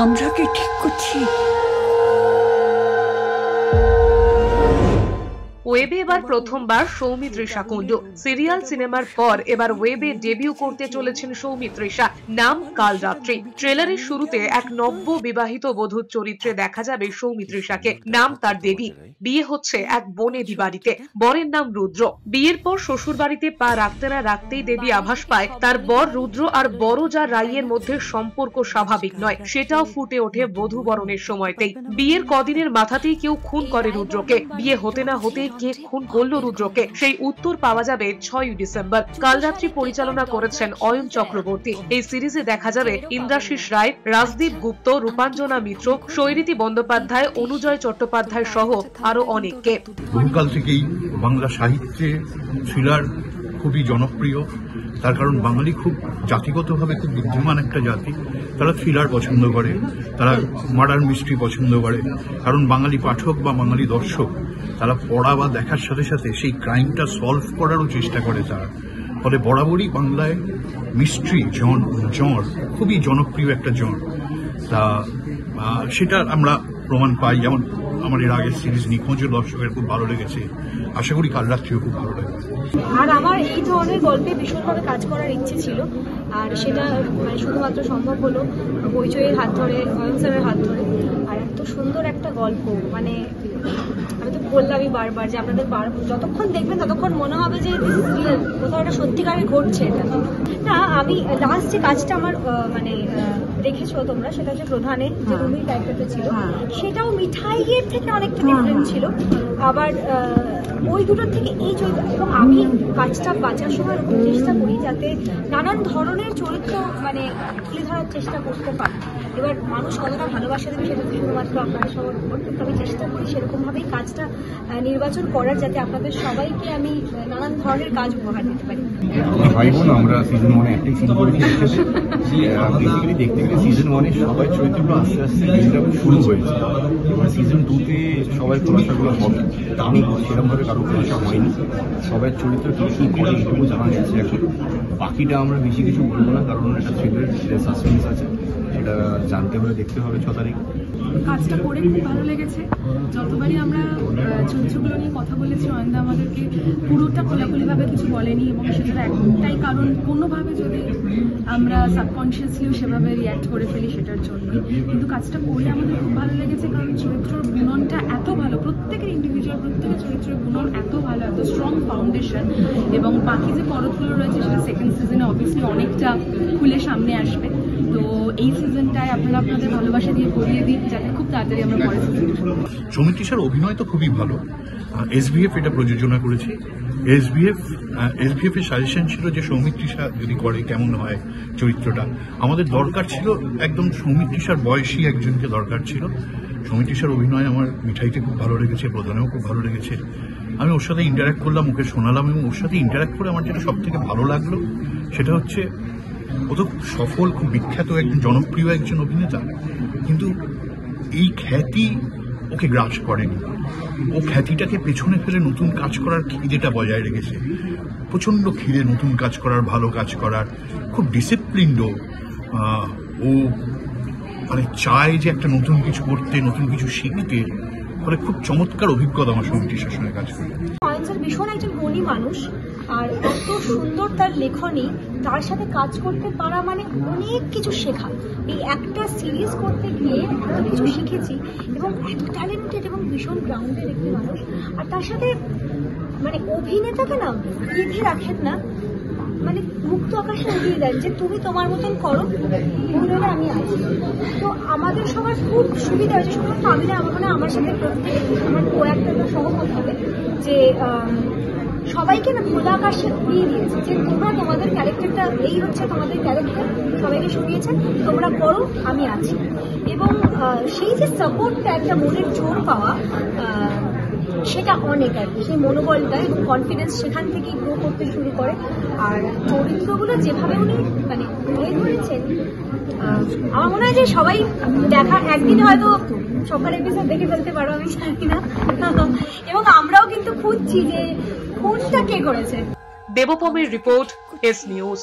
আমরা কি ঠিক করছি? ওয়েবে এবার প্রথমবার সৌমিত্রিষা কুণ্ডু। সিরিয়াল সিনেমার পর এবার ওয়েবে ডেবিউ করতে চলেছেন সৌমিত্রিষা। নাম কালরাত্রি। ট্রেলারের শুরুতে এক নব্য বিবাহিত বধূর চরিত্রে দেখা যাবে সৌমিত্রিষাকে। নাম তার দেবী। বিয়ে হচ্ছে এক বনেদি বাড়িতে। বরের নাম রুদ্র। বিয়ের পর শ্বশুর বাড়িতে পা রাখতে না রাখতেই দেবী আভাস পায় তার বর রুদ্র আর বড় যা রাইয়ের মধ্যে সম্পর্ক স্বাভাবিক নয়। সেটাও ফুটে ওঠে বধূ বরণের সময়তেই। বিয়ের কদিনের মাথাতেই কেউ খুন করে রুদ্রকে। বিয়ে হতে না হতেই কে খুন করলো রুদ্রকে, সেই উত্তর পাওয়া যাবে 6 ডিসেম্বর। কালরাত্রি পরিচালনা করেছেন অয়ন চক্রবর্তী। এই সিরিজে দেখা যাবে ইন্দ্রাশিস রায়, রাজদীপ গুপ্ত, রূপাঞ্জনা মিত্র, শৈরীতি বন্দ্যোপাধ্যায়, অনুজয় চট্টোপাধ্যায় সহ আরো অনেককে। বহুকাল থেকেই বাংলা সাহিত্যে থ্রিলার খুবই জনপ্রিয়। তার কারণ বাঙালি খুব জাতিগতভাবে খুব বুদ্ধিমান একটা জাতি। তারা থ্রিলার পছন্দ করে, তারা মার্ডার মিস্ট্রি পছন্দ করে। কারণ বাঙালি পাঠক বা বাঙালি দর্শক তারা পড়া বা দেখার সাথে সাথে সেই ক্রাইমটা সলভ করারও চেষ্টা করে তারা। ফলে বরাবরই বাংলায় মিস্ট্রি জনর খুবই জনপ্রিয় একটা জন। তা সেটা আমরা প্রমাণ পাই। যেমন আমার এর আগের সিরিজ নিখোঁজের দর্শকের খুব ভালো লেগেছে, আশা করি কালরাত্রিও খুব ভালো লাগবে। আর আমার এই ধরনের গল্পে ভীষণভাবে কাজ করার ইচ্ছে ছিল, আর সেটা শুধুমাত্র সম্ভব হলো হইচইয়ের হাত ধরে, অয়ন স্যারের হাত ধরে। আর এত সুন্দর একটা গল্প, মানে আমি তো বললামই বারবার যে আপনাদের যতক্ষণ দেখবেন ততক্ষণ মনে হবে যে কোথাও একটা সত্যিকারে ঘটছে এটা। না, আমি লাস্ট যে কাজটা আমার মানে দেখেছো তোমরা, সেটা হচ্ছে প্রধানের যে রুমির ক্যারেক্টারটা ছিল, সেটাও মিঠাইয়ের থেকে অনেকটা ডিফারেন্ট ছিল। আবার ওই দুটোর থেকে এই চরিত্র, এবং আমি কাজটা বাঁচার সময় চেষ্টা করি যাতে নানান ধরনের চরিত্র মানে তুলে ধরার চেষ্টা করতে পারি। এবার মানুষ কতটা ভালোবাসা দেবে সেটা শুধুমাত্র আপনাদের সবার উপর, কিন্তু আমি চেষ্টা করি সেরকমভাবেই কাজটা নির্বাচন করার, যাতে আপনাদের সবাইকে আমি নানান ধরনের কাজ উপহার দিতে পারি। ভাই বোন আমরা সিজন 1 একটাই সিন করে বেসিক্যালি দেখতে গেলে সিজন 1 সবাই চরিত্রগুলো আস্তে আস্তে বিল্ডআপ শুরু হয়েছে। এবার সিজন 2-তে সবাই খোলাসাগুলো হবে, আমি সেরকমভাবে কারো খোলাসা হয়নি। সবাই চরিত্র কি কী করে এটুকু জানা গেছে এখন। বাকিটা আমরা বেশি কিছু বলবো না, কারণ একটা থ্রিলার সাসপেন্স আছে, সেটা জানতে হলে দেখতে হবে 6 তারিখ। কাজটা করে খুব ভালো লেগেছে। যতবারই আমরা চরিত্রগুলো নিয়ে কথা বলেছি, অয়নদা আমাদেরকে পুরোটা খোলাখুলিভাবে কিছু বলেনি, এবং সেটা একটাই কারণ, কোনোভাবে যদি আমরা সাবকনশিয়াসলিও সেভাবে রিয়্যাক্ট করে ফেলি সেটার জন্য। কিন্তু কাজটা করে আমাদের খুব ভালো লেগেছে, কারণ চরিত্রের বুননটা এত ভালো, প্রত্যেকের ইন্ডিভিজুয়াল প্রত্যেকের চরিত্রের বুনন এত ভালো, এত স্ট্রং ফাউন্ডেশন। এবং বাকি যে পরতগুলো রয়েছে সেটা সেকেন্ড সিজনে অবভিয়াসলি অনেকটা খুলে সামনে আসবে। তো এই সিজনটায় আপনারা আপনাদের ভালোবাসা দিয়ে ভরিয়ে দিন, যাতে খুব তাড়াতাড়ি আমরা পরের সিজন। সৌমিত্রিষার অভিনয় তো খুবই ভালো। SBF এটা প্রযোজনা করেছে। SBF এর সাজেশন ছিল যে সৌমিত্রিষা যদি করে কেমন হয় চরিত্রটা। আমাদের দরকার ছিল একদম সৌমিত্রিষার বয়সী একজনকে দরকার ছিল। সৌমিত্রিষার অভিনয় আমার মিঠাইতে খুব ভালো লেগেছে, প্রধানেও খুব ভালো লেগেছে। আমি ওর সাথে ইন্টারাক্ট করলাম, ওকে শোনালাম, এবং ওর সাথে ইন্টারাক্ট করে আমার যেটা সব থেকে ভালো লাগলো সেটা হচ্ছে ও তো খুব সফল, খুব বিখ্যাত একজন জনপ্রিয় একজন অভিনেতা, কিন্তু এই খ্যাতি ওকে গ্রাস করেনি। ও খ্যাতিটাকে পেছনে ফেলে নতুন কাজ করার খিদেটা বজায় রেখেছে। প্রচণ্ড খিদে নতুন কাজ করার, ভালো কাজ করার, খুব ডিসিপ্লিনড। ও মানে চায় যে একটা নতুন কিছু করতে, নতুন কিছু শিখতে। ফলে খুব চমৎকার অভিজ্ঞতা আমার সৌমিত্রিষার সঙ্গে কাজ করে। অয়ন স্যার ভীষণ একজন গুণী মানুষ, আর এত সুন্দর তার লেখনী, তার সাথে কাজ করতে পারা মানে অনেক কিছু শেখা। এই একটা সিরিজ করতে গিয়ে এত কিছু শিখেছি, এবং এত ট্যালেন্টেড এবং ভীষণ গ্রাউন্ডেড একটি মানুষ। আর তার সাথে মানে অভিনেতাকে না বেঁধে রাখেন না, মানে মুক্ত আকাশে উঠিয়ে দেন যে তুমি তোমার মতন করো, অন্যরা আমি আছি। তো আমাদের সবার খুব সুবিধা হয়েছে, শুধুমাত্র আমি না, আমার মনে হয় আমার সাথে প্রত্যেক আমার কো-অ্যাক্টররা সহমত হবে যে সবাইকে না খোলা আকাশে উড়িয়ে দিয়েছে যে তোমরা তোমাদের ক্যারেক্টারটা, এই হচ্ছে তোমাদের ক্যারেক্টার, সবাইকে শুনিয়েছেন, তোমরা করো, আমি আছি। এবং সেই যে সাপোর্টটা, একটা মনের জোর পাওয়া, সেটা অনেক আর কি। সেই মনোবলটা এবং কনফিডেন্স সেখান থেকেই গ্রো করতে শুরু করে। আর চরিত্রগুলো যেভাবে উনি মানে তুলে ধরেছেন, আমার মনে হয় যে সবাই দেখা একদিনে হয়তো সকাল এপিসোড দেখে ফেলতে পারো, আমি জানি না। এবং আমরাও কিন্তু খুঁজছি যে কোনটা কে করেছে। দেবপমের রিপোর্ট, এস নিউজ।